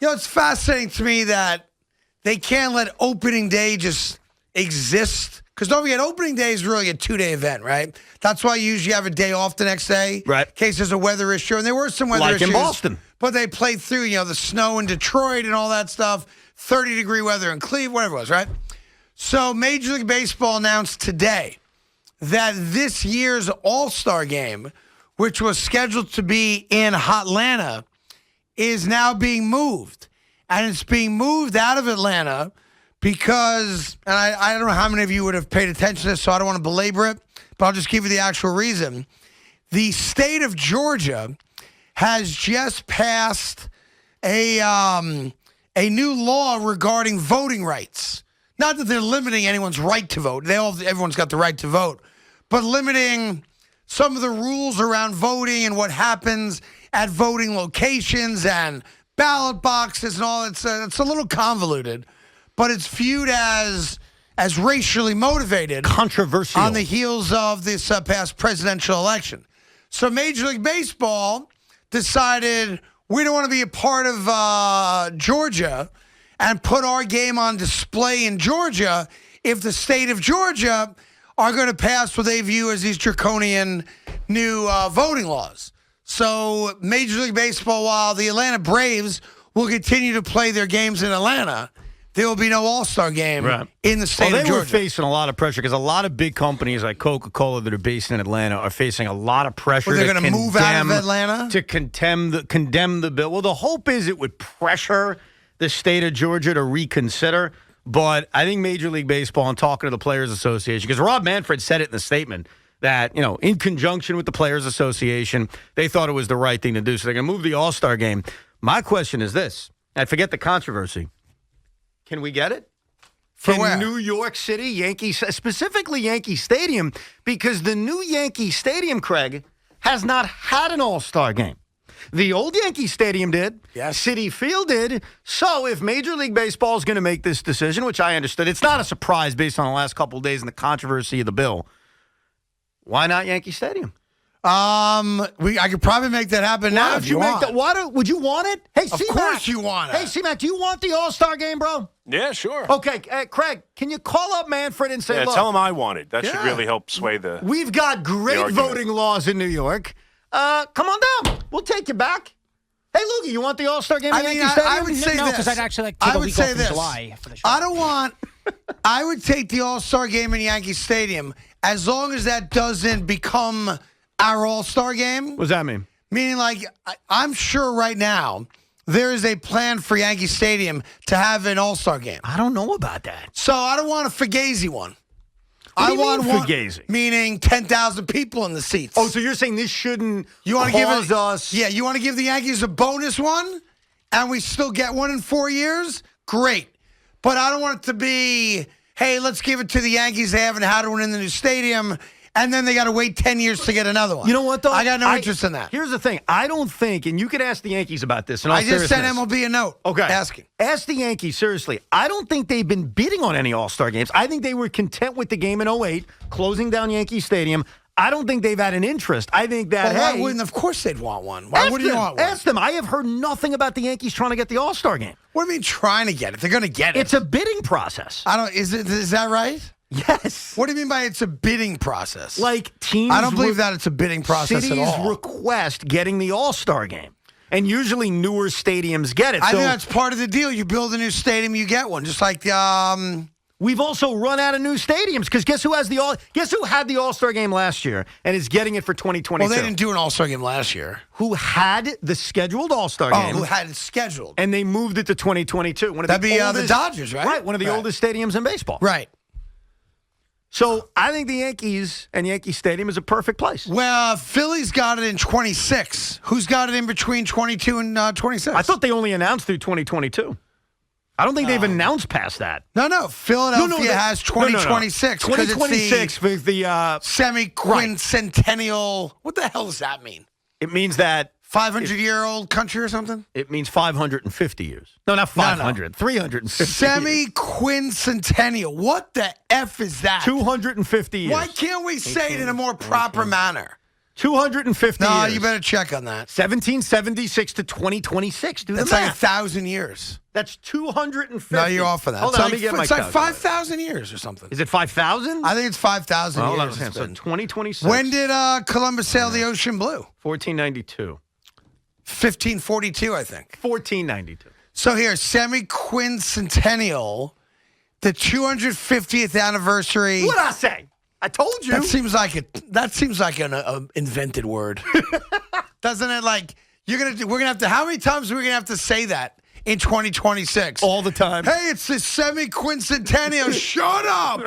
It's fascinating to me that they can't let opening day just exist. Because don't forget, opening day is really a 2-day event, right? That's why you usually have a day off the next day. Right. In case there's a weather issue. And there were some weather issues. Like in Boston. But they played through, the snow in Detroit and all that stuff. 30-degree weather in Cleveland, whatever it was, right? So Major League Baseball announced today that this year's All Star game, which was scheduled to be in Hotlanta, is now being moved. And it's being moved out of Atlanta because, and I don't know how many of you would have paid attention to this, so I don't want to belabor it, but I'll just give you the actual reason. The state of Georgia has just passed a new law regarding voting rights. Not that they're limiting anyone's right to vote. Everyone's got the right to vote. But limiting some of the rules around voting and what happens at voting locations and ballot boxes and all. It's a little convoluted, but it's viewed as racially motivated. Controversial. On the heels of this past presidential election. So Major League Baseball decided we don't want to be a part of Georgia and put our game on display in Georgia if the state of Georgia are going to pass what they view as these draconian new voting laws. So Major League Baseball, while the Atlanta Braves will continue to play their games in Atlanta, there will be no All-Star game in the state of Georgia. They were facing a lot of pressure because a lot of big companies like Coca-Cola that are based in Atlanta are facing a lot of pressure. They're going to move out of Atlanta? To condemn the bill. Well, the hope is it would pressure the state of Georgia to reconsider. But I think Major League Baseball, and talking to the Players Association, because Rob Manfred said it in the statement, that, in conjunction with the Players Association, they thought it was the right thing to do. So they're going to move the All-Star game. My question is this. I forget the controversy. Can we get it? From where? New York City, Yankees, specifically Yankee Stadium, because the new Yankee Stadium, Craig, has not had an All-Star game. The old Yankee Stadium did. Yes. Citi Field did. So if Major League Baseball is going to make this decision, which I understood, it's not a surprise based on the last couple of days and the controversy of the bill, why not Yankee Stadium? I could probably make that happen now if you want. Would you want it? Hey, C-Mac. Of course you want it. Hey, C-Mac, do you want the All-Star game, bro? Yeah, sure. Okay, Craig, can you call up Manfred and say, look, tell him I want it. That should really help sway the we've got great voting laws in New York. Come on down. We'll take you back. Hey, Loogie, you want the All-Star game in Yankee Stadium? I would say no, because I'd actually like to take a week off in July for the show. I would take the All-Star game in Yankee Stadium as long as that doesn't become our All-Star game. What does that mean? Meaning, I'm sure right now there is a plan for Yankee Stadium to have an All-Star game. I don't know about that. So I don't want a Fugazi one. What do you want mean one, Fugazi? meaning 10,000 people in the seats. Oh, so you're saying this shouldn't cause us... Yeah, you want to give the Yankees a bonus one, and we still get one in 4 years? Great. But I don't want it to be, hey, let's give it to the Yankees. They haven't had one in the new stadium, and then they got to wait 10 years to get another one. You know what, though? I got no interest in that. Here's the thing. I don't think, and you could ask the Yankees about this. I just sent MLB a note asking. Ask the Yankees, seriously. I don't think they've been bidding on any All-Star games. I think they were content with the game in 2008, closing down Yankee Stadium. I don't think they've had an interest. I think that, why wouldn't? Of course they'd want one. Why wouldn't you want one? Ask them. I have heard nothing about the Yankees trying to get the All-Star game. What do you mean trying to get it? They're going to get it. It's a bidding process. Is that right? Yes. What do you mean by it's a bidding process? Like teams... I don't believe that it's a bidding process at all. Cities request getting the All-Star game. And usually newer stadiums get it. I think that's part of the deal. You build a new stadium, you get one. Just like we've also run out of new stadiums because guess who had the All-Star game last year and is getting it for 2022? Well, they didn't do an All-Star game last year. Who had the scheduled All-Star game? Who had it scheduled? And they moved it to 2022. That'd be the Dodgers, right? Right, one of the oldest stadiums in baseball. Right. So I think the Yankees and Yankee Stadium is a perfect place. Well, Philly's got it in 26. Who's got it in between 22 and 26? I thought they only announced through 2022. I don't think they've announced past that. No. Philadelphia has 2026. 2026 with the semi-quincentennial. What the hell does that mean? It means that 500-year-old country or something? It means 550 years. No, not 500. 350 Semi-quincentennial. What the F is that? 250 years. Why can't we say it in a more proper manner? 250 No, years. you better check on that. 1776 to 2026. Do That's the like math. 1,000 years. That's 250. No, you're off of that. Hold It's on, like, let me get my it's like calculator. 5,000 years or something. Is it 5,000? I think it's 5,000 Hold on a years. second. it's So been. 2026. When did Columbus sail the ocean blue? 1492. 1542, I think. 1492. So here, semi-quincentennial, the 250th anniversary. What'd I say? I told you. That seems like an invented word, doesn't it? Like we're gonna have to. How many times are we gonna have to say that in 2026? All the time. Hey, it's the semi-quincentennial. Shut up!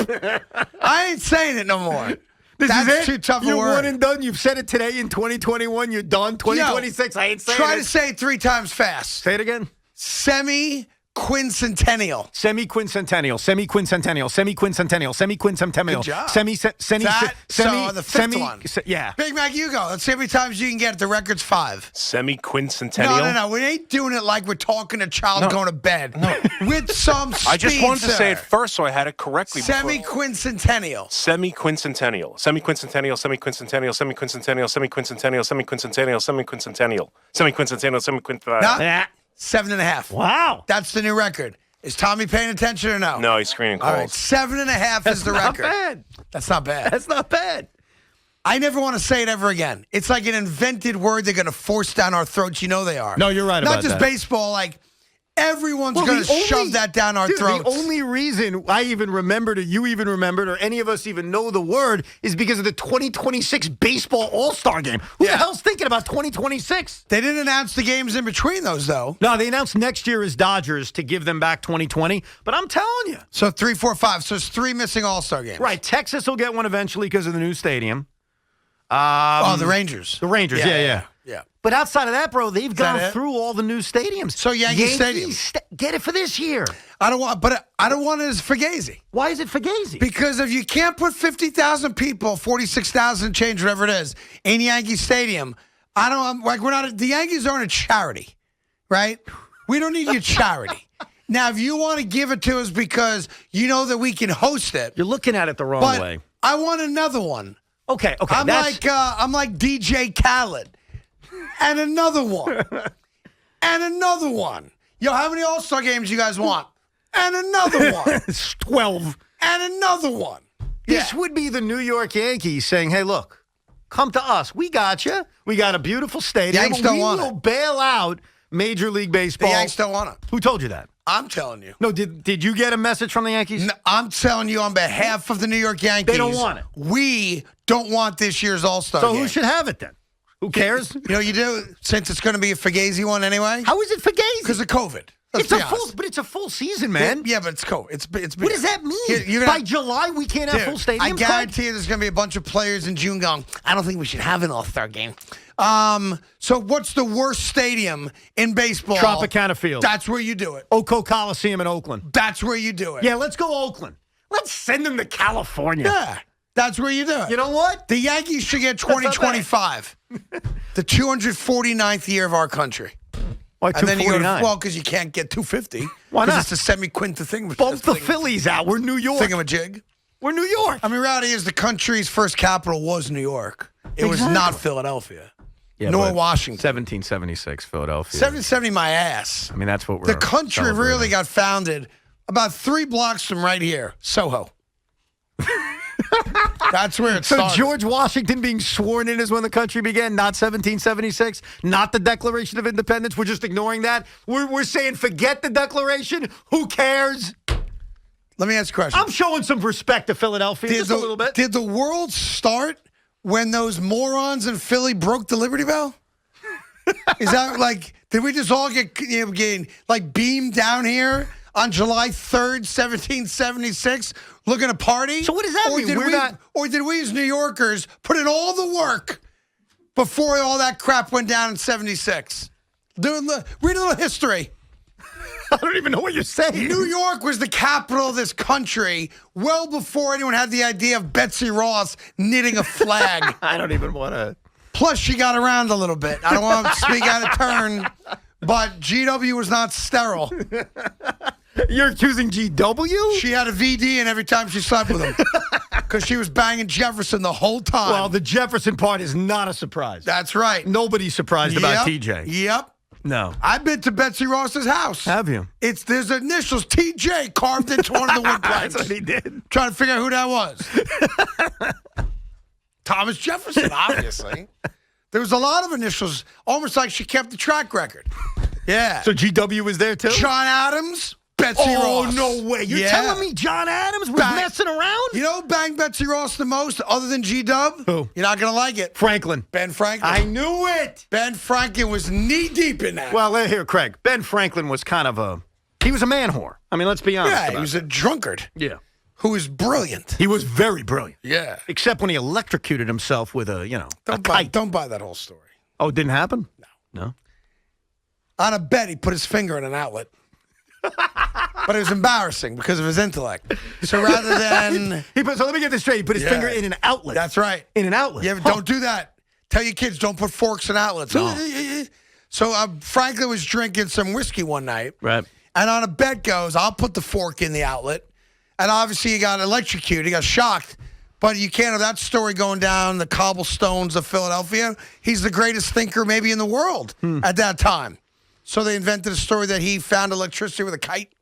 I ain't saying it no more. That's is it. too tough a You're word. one and done. You've said it today in 2021. You're done. 2026. I ain't saying Try it. to say it 3 times fast. Say it again. Semi-quincentennial. Semi-quincentennial, semi-quincentennial, semi-quincentennial, semi-quincentennial. Good job. Semi. So the fifth one. Yeah. Big Mac, you go. Let's see how many times you can get it. The record's 5. Semi-quincentennial. No. We ain't doing it like we're talking to a child going to bed. No. With some speed, I just wanted to say it sir. first, so I had it correctly. Semi-quincentennial. Semi-quincentennial. Semi-quincentennial. Semi-quincentennial. Semi-quincentennial. Semi-quincentennial. Semi-quincentennial. Semi-quincentennial. Semi-quincentennial. Semi-quincentennial. No. Yeah. 7.5. Wow. That's the new record. Is Tommy paying attention or no? No, he's screening All calls. right. 7.5 is the Not record. bad. That's not bad. That's not bad. I never want to say it ever again. It's like an invented word they're going to force down our throats. You know they are. No, you're right Not about just that. baseball. Like, everyone's Well, going to the only- shove that down our Dude, throats. The only reason I even remembered, or you even remembered, or any of us even know the word is because of the 2026 Baseball All Star game. Who Yeah. the hell's thinking about 2026? They didn't announce the games in between those, though. No, they announced next year is Dodgers to give them back 2020. But I'm telling you. So 3, 4, 5. So it's 3 missing All-Star games. Right, Texas will get one eventually because of the new stadium. The Rangers. The Rangers, yeah. But outside of that, bro, they've gone it? through all the new stadiums. So Yankee Stadium. Get it for this year. I don't want it as Fugazi. Why is it Fugazi? Because if you can't put 50,000 people, 46,000 change, whatever it is, in Yankee Stadium, the Yankees aren't a charity, right? We don't need your charity. Now, if you want to give it to us because you know that we can host it, You're looking at it the wrong but way. I want another one. Okay. I'm like DJ Khaled. And another one. And another one. Yo, how many All-Star games you guys want? And another one. It's 12. And another one. This would be the New York Yankees saying, hey, look, come to us. We got you. We got a beautiful stadium. Yanks don't we want will it. bail out Major League Baseball. The Yanks don't want it. Who told you that? I'm telling you. No, did you get a message from the Yankees? No, I'm telling you on behalf of the New York Yankees. They don't want it. We don't want this year's All-Star So game. who should have it then? Who cares? You know you do, since it's going to be a Fugazi one anyway? How is it Fugazi? Because of COVID. It's a full season, man. Yeah, but it's COVID. It's What does that mean? You're By July, we can't have full stadiums? I guarantee you there's going to be a bunch of players in June going, I don't think we should have an All-Star game. So what's the worst stadium in baseball? Tropicana Field. That's where you do it. Oco Coliseum in Oakland. That's where you do it. Yeah, let's go Oakland. Let's send them to California. Yeah. That's where you do it. You know what? The Yankees should get 2025. The 249th year of our country. Why And then you go to, 249? well, because you can't get 250. Why not? Because it's a semi-quinta thing. Bump the Phillies out. We're New York. Thingamajig. We're New York. I mean, reality is the country's first capital was New York. It was Exactly. not Philadelphia. Yeah, nor but Washington. 1776, Philadelphia. 770 my ass. I mean, that's what we're The country celebrating. really got founded about 3 blocks from right here, Soho. That's where it So started. George Washington being sworn in is when the country began, not 1776, not the Declaration of Independence. We're just ignoring that. We're saying forget the Declaration. Who cares? Let me ask you a question. I'm showing some respect to Philadelphia, just a little bit. Did the world start when those morons in Philly broke the Liberty Bell? Is that like, did we just all get beamed down here on July 3rd, 1776, looking to party? So what does that mean? Or did we as New Yorkers put in all the work before all that crap went down in 76? Read a little history. I don't even know what you're saying. New York was the capital of this country well before anyone had the idea of Betsy Ross knitting a flag. I don't even want to. Plus, she got around a little bit. I don't want to speak out of turn, but GW was not sterile. You're accusing GW? She had a VD in every time she slept with him. because she was banging Jefferson the whole time. Well, the Jefferson part is not a surprise. That's right. Nobody's surprised about TJ. Yep. No. I've been to Betsy Ross's house. Have you? There's initials TJ carved into one of the wood planks. That's what he did. Trying to figure out who that was. Thomas Jefferson, obviously. There was a lot of initials, almost like she kept the track record. Yeah. So GW was there too? John Adams, Betsy Ross. Oh, no way. You're telling me John Adams was messing around? You know who banged Betsy Ross the most other than G-Dub? Who? You're not going to like it. Franklin. Ben Franklin. I knew it. Ben Franklin was knee-deep in that. Well, here, Craig. Ben Franklin was kind of he was a man whore. I mean, let's be honest. Yeah, he was a drunkard. Yeah. Who was brilliant. He was very brilliant. Yeah. Except when he electrocuted himself with a kite. Don't buy that whole story. Oh, it didn't happen? No. On a bet, he put his finger in an outlet. But it was embarrassing because of his intellect. So rather than... So let me get this straight. He put his finger in an outlet. That's right. In an outlet. Yeah, don't do that. Tell your kids, don't put forks in outlets. No. So Franklin was drinking some whiskey one night. Right. And on a bet goes, I'll put the fork in the outlet. And obviously he got electrocuted. He got shocked. But you can't have that story going down the cobblestones of Philadelphia. He's the greatest thinker maybe in the world at that time. So they invented a story that he found electricity with a kite.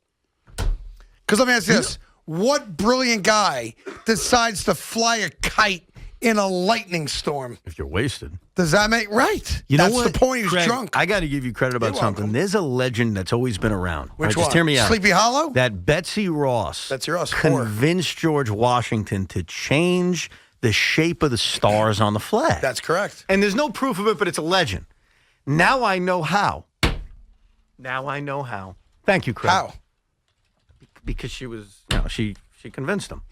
Because let me ask you this. What brilliant guy decides to fly a kite in a lightning storm? If you're wasted. Does that make right? You know That's what? the point. He was Craig, drunk. I got to give you credit about You're something. welcome. There's a legend that's always been around. Which Just one? hear me out. Sleepy Hollow? That Betsy Ross convinced George Washington to change the shape of the stars on the flag. That's correct. And there's no proof of it, but it's a legend. Now I know how. Thank you, Craig. How? Because she was, she convinced him.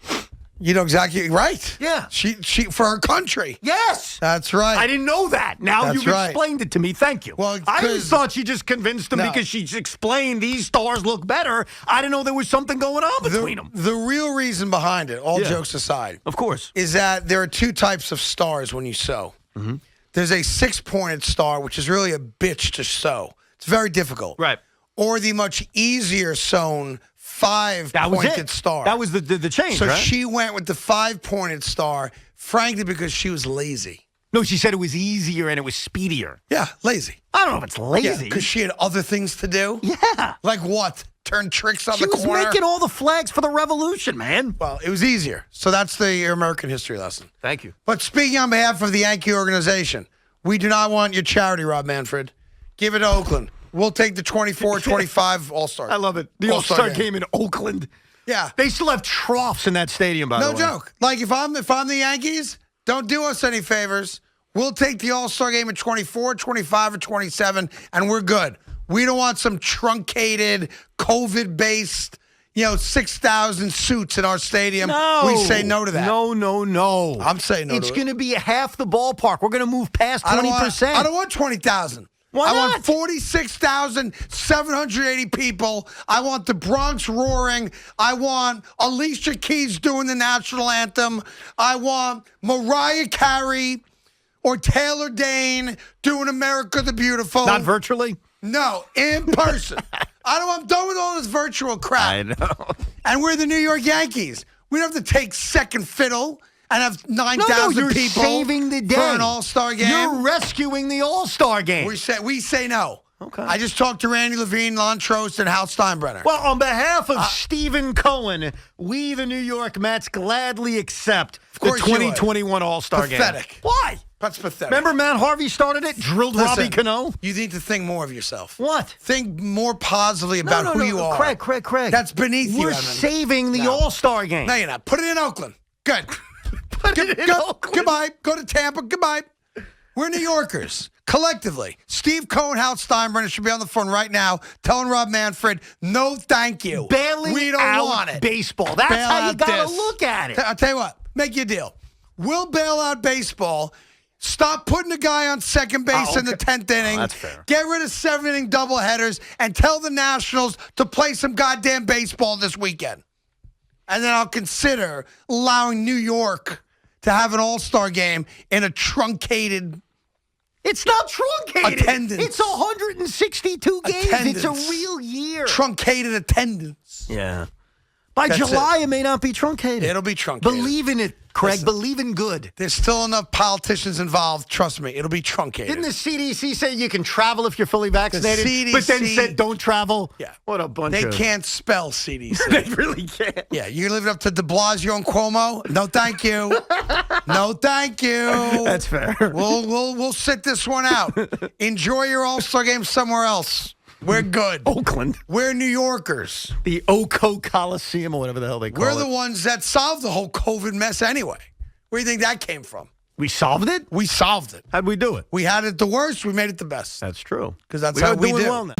You know exactly right. Yeah. She for her country. Yes. That's right. I didn't know that. Now That's you've right. explained it to me. Thank you. Well, I just thought she just convinced him because she explained these stars look better. I didn't know there was something going on between them. The real reason behind it, all jokes aside, of course, is that there are two types of stars when you sew. Mm-hmm. There's a 6-pointed star, which is really a bitch to sew. It's very difficult. Right. Or the much easier sewn 5-pointed star. That was the change, So right? she went with the 5-pointed star, frankly, because she was lazy. No, she said it was easier and it was speedier. Yeah, lazy. I don't know if it's lazy. Because she had other things to do. Yeah. Like what? Turn tricks on She the was corner? making all the flags for the revolution, man. Well, it was easier. So that's the American history lesson. Thank you. But speaking on behalf of the Yankee organization, we do not want your charity, Rob Manfred. Give it to Oakland. We'll take the 24-25 All-Star. I love it. The All-Star game in Oakland. Yeah. They still have troughs in that stadium, by the way. No joke. Like, if I'm the Yankees, don't do us any favors. We'll take the All-Star game at 24, 25, or 27, and we're good. We don't want some truncated, COVID-based, 6,000 suits in our stadium. No. We say no to that. No. I'm saying no to it. It's going to be half the ballpark. We're going to move past 20%. I don't want 20,000. Why I not? want 46,780 people. I want the Bronx roaring. I want Alicia Keys doing the national anthem. I want Mariah Carey or Taylor Dane doing America the Beautiful. Not virtually? No, in person. I'm done with all this virtual crap. I know. And we're the New York Yankees. We don't have to take second fiddle and have 9,000 people saving the day for an All-Star game. You're rescuing the All-Star game. We say no. Okay. I just talked to Randy Levine, Lon Trost, and Hal Steinbrenner. Well, on behalf of Stephen Cohen, we, the New York Mets, gladly accept the 2021 All-Star game. Pathetic. Why? That's pathetic. Remember Matt Harvey started it? Drilled Robbie Cano? You need to think more of yourself. What? Think more positively about who you are. Craig. That's beneath you, We're Evan. saving the All-Star game. No, you're not. Put it in Oakland. Good. Put it in Oakland. Goodbye. Go to Tampa. Goodbye. We're New Yorkers. Collectively, Steve Cohen, Hal Steinbrenner should be on the phone right now telling Rob Manfred, no thank you. Bailing we don't out want it. baseball. That's Bail how you out got to this. look at it. I'll tell you what. Make you a deal. We'll bail out baseball. Stop putting a guy on second base in the 10th inning. that's fair. Get rid of 7-inning doubleheaders and tell the Nationals to play some goddamn baseball this weekend. And then I'll consider allowing New York to have an All-Star game in a truncated It's not truncated. Attendance. It's 162 games. Attendance. It's a real year. Truncated attendance. Yeah. By That's July, it may not be truncated. It'll be truncated. Believe in it, Craig. Believe in good. There's still enough politicians involved. Trust me, it'll be truncated. Didn't the CDC say you can travel if you're fully vaccinated? CDC, but then said don't travel? Yeah. What a bunch They of... can't spell CDC. They really can't. Yeah, you live up to de Blasio and Cuomo? No, thank you. No, thank you. That's fair. We'll sit this one out. Enjoy your All-Star game somewhere else. We're good. Oakland. We're New Yorkers. The Oco Coliseum or whatever the hell they call it. We're the ones that solved the whole COVID mess anyway. Where do you think that came from? We solved it? We solved it. How'd we do it? We had it the worst. We made it the best. That's true. Because that's how we doing do. well now.